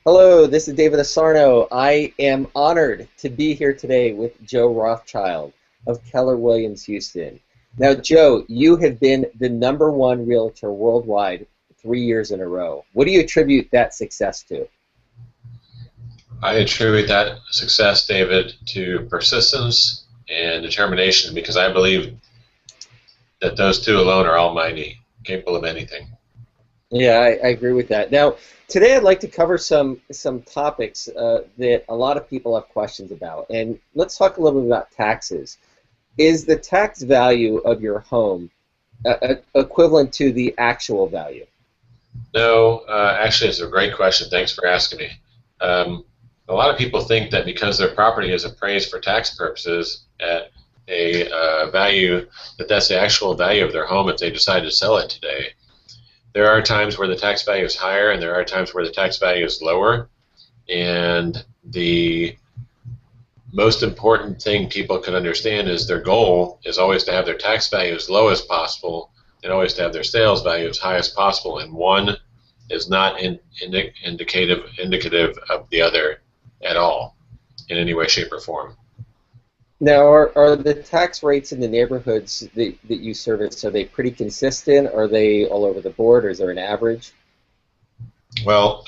Hello, this is David Asarno. I am honored to be here today with Joe Rothchild of Keller Williams Houston. Now, Joe, you have been the #1 realtor worldwide 3 years in a row. What do you attribute that success to? I attribute that success, David, to persistence and determination because I believe that those two alone are almighty, capable of anything. Yeah, I agree with that. Now, today I'd like to cover some topics that a lot of people have questions about. And let's talk a little bit about taxes. Is the tax value of your home equivalent to the actual value? No, actually, it's a great question. Thanks for asking me. A lot of people think that because their property is appraised for tax purposes at a value, that's the actual value of their home if they decide to sell it today. There are times where the tax value is higher, and there are times where the tax value is lower. And the most important thing people can understand is their goal is always to have their tax value as low as possible and always to have their sales value as high as possible. And one is not indicative of the other at all in any way, shape, or form. Now, are the tax rates in the neighborhoods that you service, are they pretty consistent? Are they all over the board, or is there an average? Well,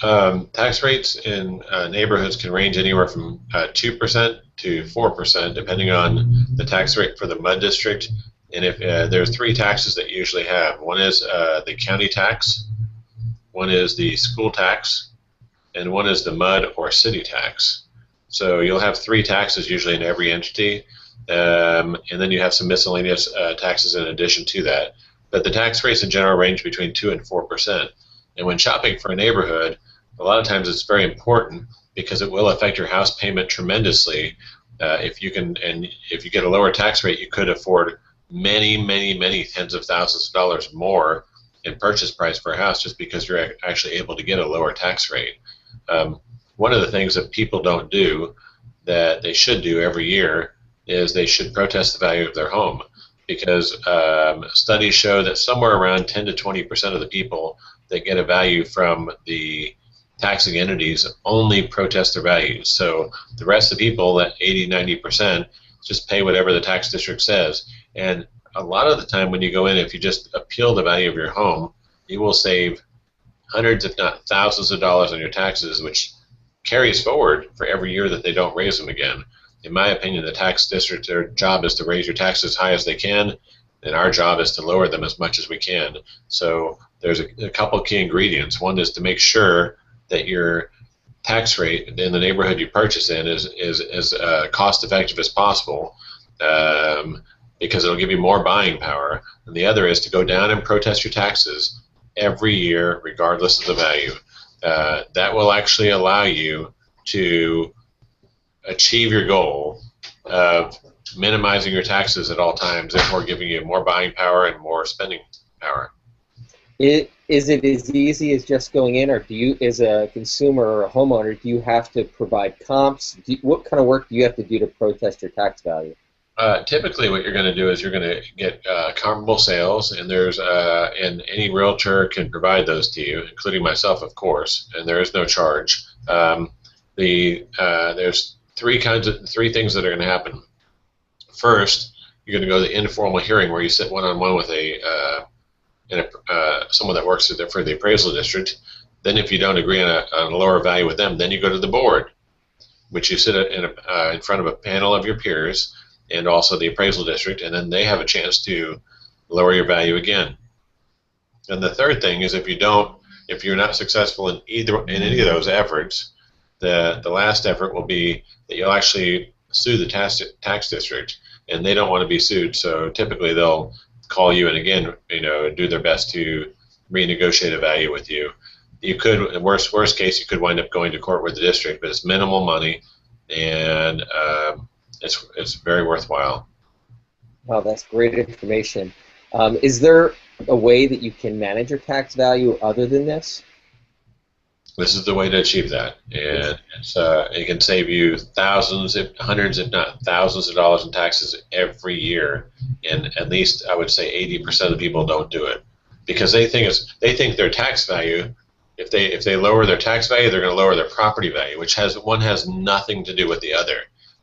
tax rates in neighborhoods can range anywhere from 2% to 4%, depending on the tax rate for the MUD district. And if there's three taxes that you usually have. One is the county tax, one is the school tax, and one is the MUD or city tax. So you'll have three taxes usually in every entity, and then you have some miscellaneous taxes in addition to that. But the tax rates in general range between 2 and 4%. And when shopping for a neighborhood, a lot of times it's very important because it will affect your house payment tremendously. If you get a lower tax rate, you could afford many tens of thousands of dollars more in purchase price for a house just because you're actually able to get a lower tax rate. One of the things that people don't do that they should do every year is they should protest the value of their home because studies show that somewhere around 10 to 20% of the people that get a value from the taxing entities only protest their values. So the rest of the people, that 80, 90%, just pay whatever the tax district says. And a lot of the time when you go in, if you just appeal the value of your home, you will save hundreds, if not thousands of dollars on your taxes, which carries forward for every year that they don't raise them again. In my opinion, the tax district, their job is to raise your taxes as high as they can, and our job is to lower them as much as we can. So there's a couple key ingredients. One is to make sure that your tax rate in the neighborhood you purchase in is as cost effective as possible, because it'll give you more buying power. And the other is to go down and protest your taxes every year, regardless of the value. That will actually allow you to achieve your goal of minimizing your taxes at all times, therefore giving you more buying power and more spending power. Is it as easy as just going in, or do you, as a consumer or a homeowner, do you have to provide comps? What kind of work do you have to do to protest your tax value? Typically, what you're going to do is you're going to get comparable sales, and and any realtor can provide those to you, including myself, of course. And there is no charge. There's three things that are going to happen. First, you're going to go to the informal hearing where you sit one-on-one with someone that works for the appraisal district. Then, if you don't agree on a lower value with them, then you go to the board, which you sit in front of a panel of your peers and also the appraisal district, and then they have a chance to lower your value again. And the third thing is if you're not successful in any of those efforts, the last effort will be that you'll actually sue the tax district, and they don't want to be sued, so typically they'll call you and again, do their best to renegotiate a value with you. You could, in worst case, you could wind up going to court with the district, but it's minimal money, and it's very worthwhile. Wow, that's great information. Is there a way that you can manage your tax value other than this? This is the way to achieve that, and it can save you thousands, hundreds, if not thousands of dollars in taxes every year. And at least I would say 80% of the people don't do it because they think their tax value if they lower their tax value, they're going to lower their property value, which has nothing to do with the other.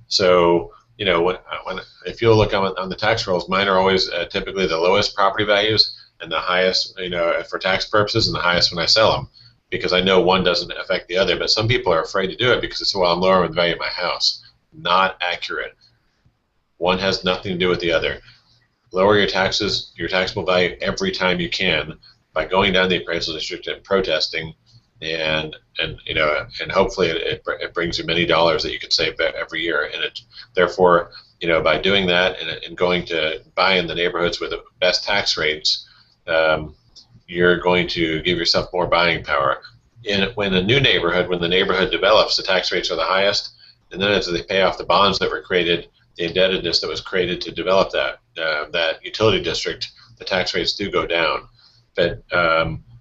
So when if you look on the tax rolls, mine are always typically the lowest property values and the highest, for tax purposes, and the highest when I sell them, because I know one doesn't affect the other. But some people are afraid to do it because it's, well, I'm lowering the value of my house. Not accurate. One has nothing to do with the other. Lower your taxes, your taxable value every time you can by going down the appraisal district and protesting, and hopefully it brings you many dollars that you can save every year. And therefore, by doing that and going to buy in the neighborhoods with the best tax rates, you're going to give yourself more buying power. When the neighborhood develops, the tax rates are the highest, and then as they pay off the bonds that were created, the indebtedness that was created to develop that utility district, the tax rates do go down. But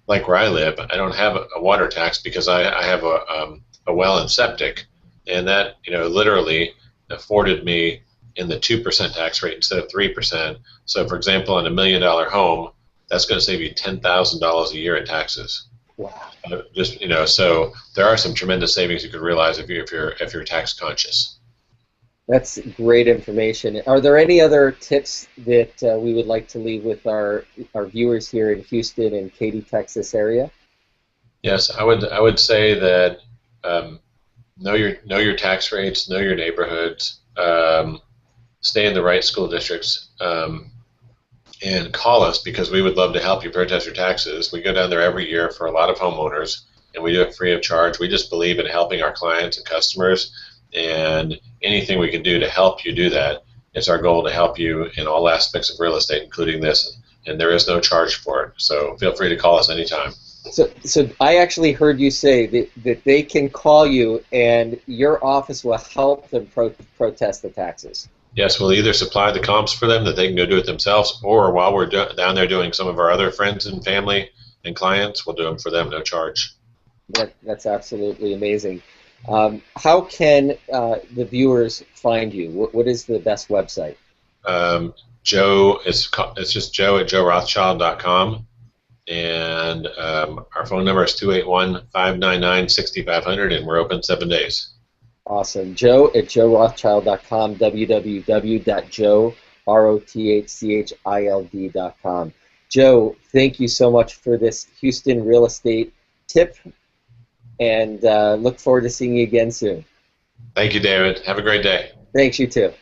like where I live, I don't have a water tax because I have a well and septic, and that literally afforded me in the 2% tax rate instead of 3%. So, for example, on $1 million home, that's going to save you $10,000 a year in taxes. Wow. So there are some tremendous savings you could realize if you're tax conscious. That's great information. Are there any other tips that we would like to leave with our viewers here in Houston and Katy, Texas area? Yes, I would say that know your tax rates, know your neighborhoods, stay in the right school districts, and call us because we would love to help you protest your taxes. We go down there every year for a lot of homeowners, and we do it free of charge. We just believe in helping our clients and customers, and anything we can do to help you do that, it's our goal to help you in all aspects of real estate, including this, and there is no charge for it. So feel free to call us anytime. So I actually heard you say that they can call you and your office will help them protest the taxes. Yes, we'll either supply the comps for them that they can go do it themselves, or while we're down there doing some of our other friends and family and clients, we'll do them for them, no charge. That's absolutely amazing. How can the viewers find you? What is the best website? Joe, it's just Joe at joerothchild.com, and our phone number is 281-599-6500, and we're open 7 days. Awesome. Joe at joerothchild.com, www.joerothchild.com. Joe, thank you so much for this Houston real estate tip, and look forward to seeing you again soon. Thank you, David. Have a great day. Thanks, you too.